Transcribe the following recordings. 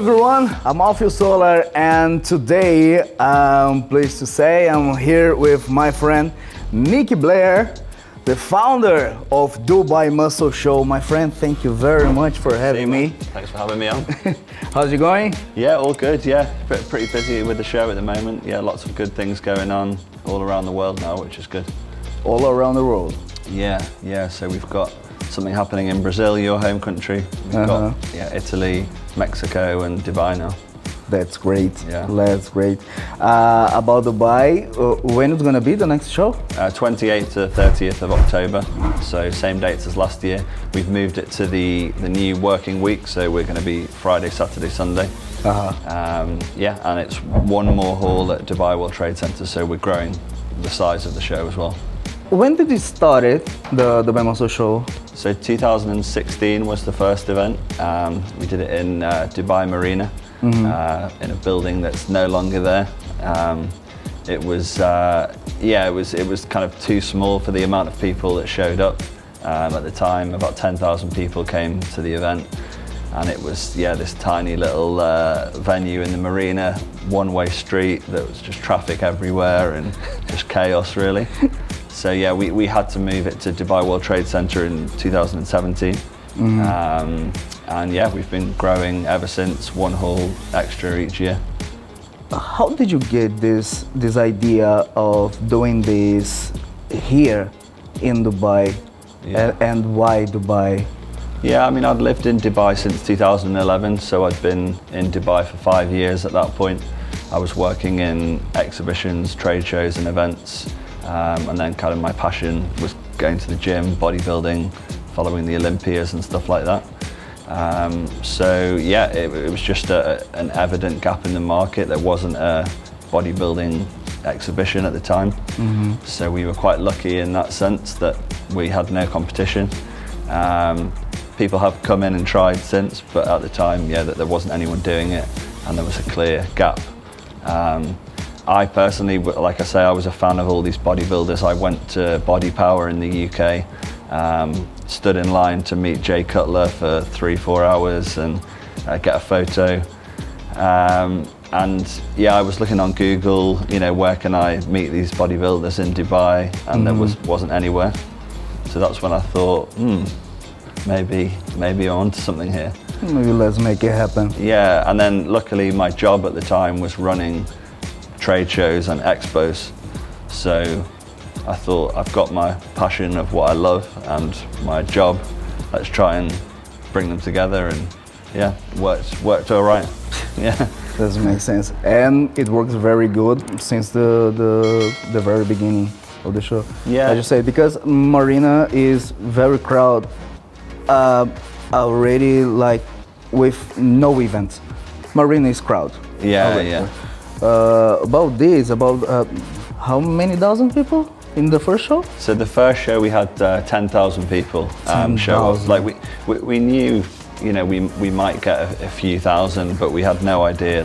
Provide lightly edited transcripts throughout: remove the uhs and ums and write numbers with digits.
everyone, I'm Alphio Solar, and today I'm pleased to say I'm here with my friend Nick Blair, the founder of Dubai Muscle Show. My friend, thank you very much for having me. Thanks for having me on. How's it going? Yeah, all good, yeah. Pretty busy with the show at the moment. Yeah, lots of good things going on all around the world now, which is good. All around the world? Yeah, so we've got something happening in Brazil, your home country. We've got Italy, Mexico and Dubai now. That's great. Yeah. That's great. About Dubai, when is going to be the next show? 28th to 30th of October, so same dates as last year. We've moved it to the new working week, so we're going to be Friday, Saturday, Sunday. Yeah, and it's one more hall at Dubai World Trade Center, so we're growing the size of the show as well. When did you start the Dubai Muscle Show? So 2016 was the first event. We did it in Dubai Marina, in a building that's no longer there. It was kind of too small for the amount of people that showed up. At the time, about 10,000 people came to the event, and it was this tiny little venue in the marina, one-way street that was just traffic everywhere and just chaos really. So yeah, we had to move it to Dubai World Trade Center in 2017. And yeah, we've been growing ever since, one hall extra each year. How did you get this idea of doing this here in Dubai? And why Dubai? Yeah, I mean, I'd lived in Dubai since 2011, so I'd been in Dubai for 5 years at that point. I was working in exhibitions, trade shows and events. And then kind of my passion was going to the gym, bodybuilding, following the Olympias and stuff like that. So yeah, it was just an evident gap in the market. There wasn't a bodybuilding exhibition at the time. So we were quite lucky in that sense that we had no competition. People have come in and tried since, but at the time, that there wasn't anyone doing it and there was a clear gap. I personally, like I say, I was a fan of all these bodybuilders. I went to Body Power in the UK, stood in line to meet Jay Cutler for 3-4 hours and get a photo. And yeah, I was looking on Google, where can I meet these bodybuilders in Dubai, and there wasn't anywhere. So that's when I thought, maybe I'm onto something here. Maybe let's make it happen. Yeah, and then luckily my job at the time was running trade shows and expos, so I thought, I've got my passion of what I love and my job, let's try and bring them together, and yeah, worked all right. Yeah, doesn't make sense, and it works very good since the very beginning of the show. Yeah, I just say, because Marina is very crowded already, like with no events. Marina is crowded. Yeah. About how many thousand people in the first show? So the first show we had 10,000 people show up. Like we knew, we might get a few thousand, but we had no idea.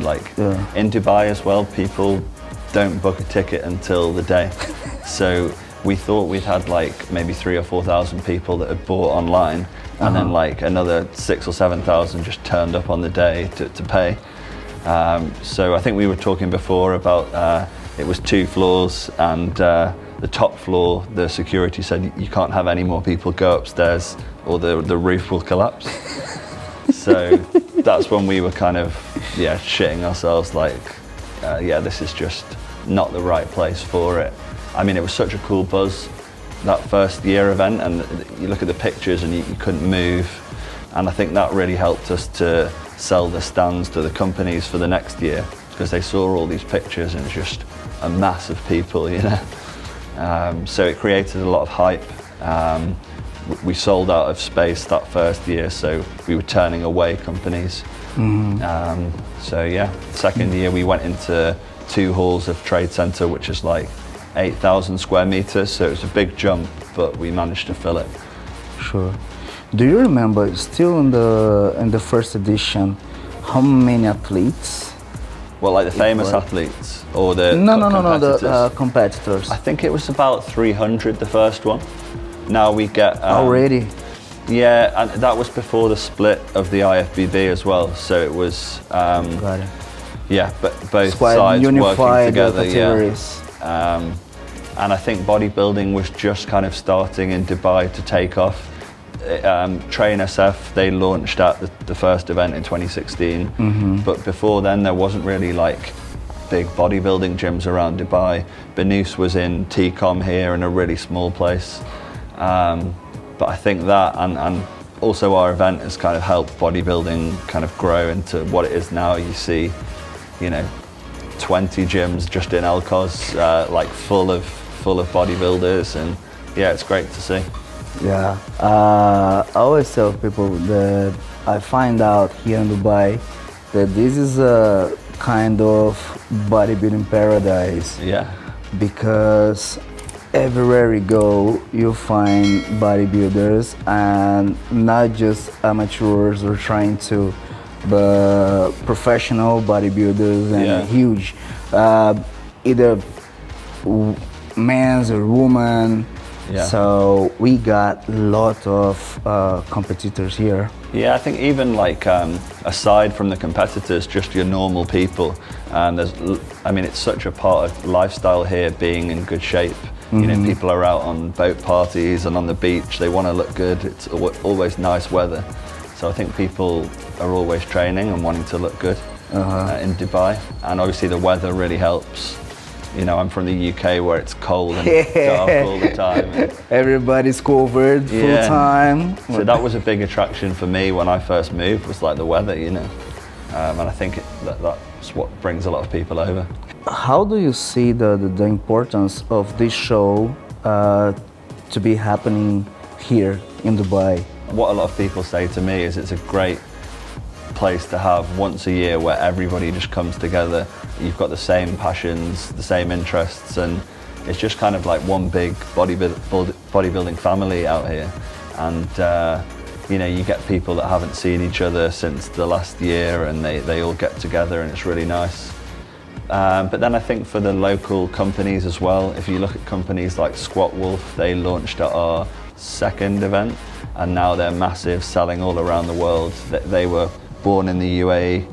In Dubai as well, people don't book a ticket until the day. So we thought we'd had maybe 3,000 or 4,000 people that had bought online, and then another 6,000 or 7,000 just turned up on the day to pay. So I think we were talking before about it was 2 floors, and the top floor, the security said you can't have any more people go upstairs or the roof will collapse. So that's when we were kind of shitting ourselves, this is just not the right place for it. I mean, it was such a cool buzz, that first year event, and you look at the pictures and you couldn't move, and I think that really helped us to sell the stands to the companies for the next year, because they saw all these pictures and it's just a mass of people, so it created a lot of hype. We sold out of space that first year, so we were turning away companies. So yeah, second year we went into 2 halls of Trade Center, which is 8,000 square meters, so it was a big jump, but we managed to fill it. Sure. Do you remember, still in the first edition, how many athletes? Well, the famous athletes or the competitors? No, the competitors. I think it was about 300 the first one. Now we get already. Yeah, and that was before the split of the IFBB as well. So it was, Got it. yeah, but both Quite sides working unified together. categories. Yeah. And I think bodybuilding was just kind of starting in Dubai to take off. Train SF, they launched at the first event in 2016, but before then there wasn't really like big bodybuilding gyms around Dubai. Banus was in TCOM here in a really small place. But I think that and also our event has kind of helped bodybuilding kind of grow into what it is now. You see, 20 gyms just in Elcos, like full of bodybuilders, and yeah, it's great to see. Yeah, I always tell people that I find out here in Dubai that this is a kind of bodybuilding paradise. Yeah. Because everywhere you go, you find bodybuilders, and not just amateurs or trying to, but professional bodybuilders and Yeah. huge, either men's or women. Yeah. So we got a lot of competitors here. Yeah, I think even like aside from the competitors, just your normal people, it's such a part of lifestyle here, being in good shape. People are out on boat parties and on the beach. They want to look good. It's always nice weather, so I think people are always training and wanting to look good in Dubai. And obviously the weather really helps. I'm from the UK where it's cold and dark all the time. Everybody's covered full time. So that was a big attraction for me when I first moved, was like the weather, and I think that's what brings a lot of people over. How do you see the importance of this show to be happening here in Dubai? What a lot of people say to me is it's a great place to have once a year where everybody just comes together. You've got the same passions, the same interests, and it's just kind of like one big bodybuilding family out here. And you get people that haven't seen each other since the last year, and they all get together, and it's really nice. But then I think for the local companies as well, if you look at companies like Squat Wolf, they launched at our second event, and now they're massive, selling all around the world. They were born in the UAE.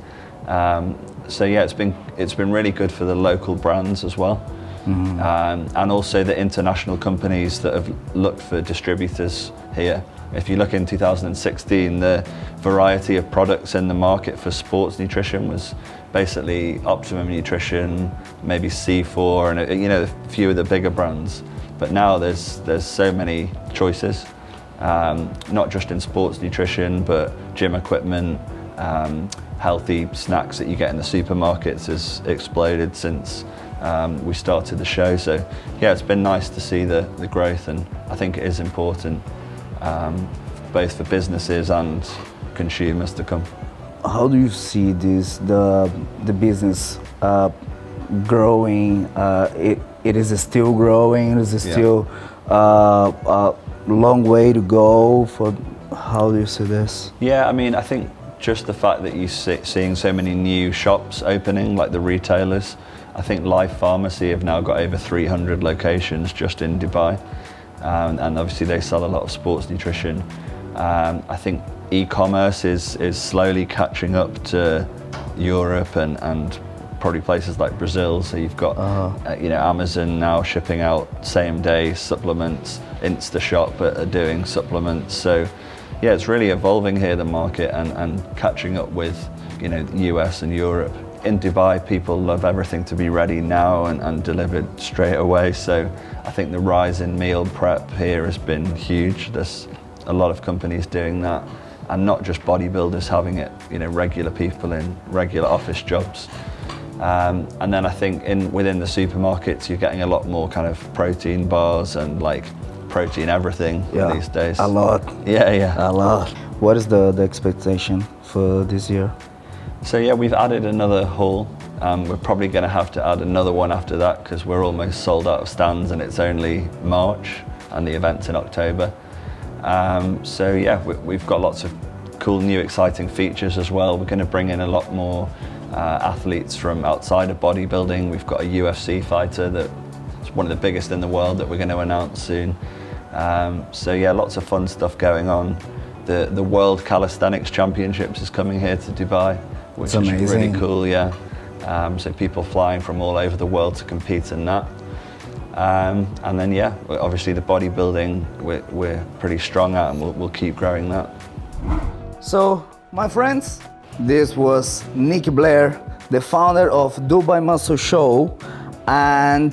So yeah, it's been really good for the local brands as well. And also the international companies that have looked for distributors here. If you look in 2016, the variety of products in the market for sports nutrition was basically Optimum Nutrition, maybe C4, and a few of the bigger brands. But now there's so many choices, not just in sports nutrition, but gym equipment, healthy snacks that you get in the supermarkets has exploded since we started the show. So yeah, it's been nice to see the growth, and I think it is important both for businesses and consumers to come. How do you see the business growing? It is still growing. It is still a long way to go. How do you see this? Yeah, I think just the fact that you're seeing so many new shops opening, like the retailers. I think Life Pharmacy have now got over 300 locations just in Dubai, and obviously they sell a lot of sports nutrition. I think e-commerce is slowly catching up to Europe and probably places like Brazil. So you've got Amazon now shipping out same day supplements. InstaShop are doing supplements. So yeah, it's really evolving here, the market, and catching up with the US and Europe. In Dubai, people love everything to be ready now and delivered straight away. So I think the rise in meal prep here has been huge. There's a lot of companies doing that, and not just bodybuilders having it, regular people in regular office jobs. And then I think within the supermarkets, you're getting a lot more kind of protein bars and like protein everything these days. A lot. Yeah. A lot. What is the expectation for this year? So yeah, we've added another hall. We're probably going to have to add another one after that because we're almost sold out of stands, and it's only March and the event's in October. So yeah, we've got lots of cool new exciting features as well. We're going to bring in a lot more athletes from outside of bodybuilding. We've got a UFC fighter that's one of the biggest in the world that we're going to announce soon. So yeah, lots of fun stuff going on. The World Calisthenics Championships is coming here to Dubai, which is really cool, yeah. So people flying from all over the world to compete in that. And then yeah, obviously the bodybuilding we're pretty strong at, and we'll keep growing that. So my friends, this was Nick Blair, the founder of Dubai Muscle Show. And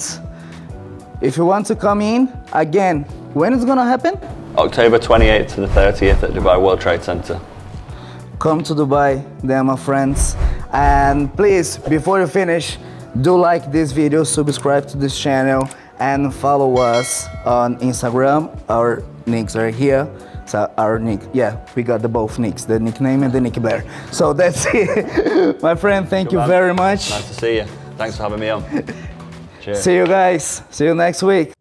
if you want to come in, again, when is it gonna happen? October 28th to the 30th at Dubai World Trade Center. Come to Dubai, there my friends. And please, before you finish, do like this video, subscribe to this channel, and follow us on Instagram. Our nicks are here. So our nick, yeah, we got the both nicks, the nickname and the Nick Blair. So that's it. My friend, thank you very much. Nice to see you. Thanks for having me on. Cheers. See you guys. See you next week.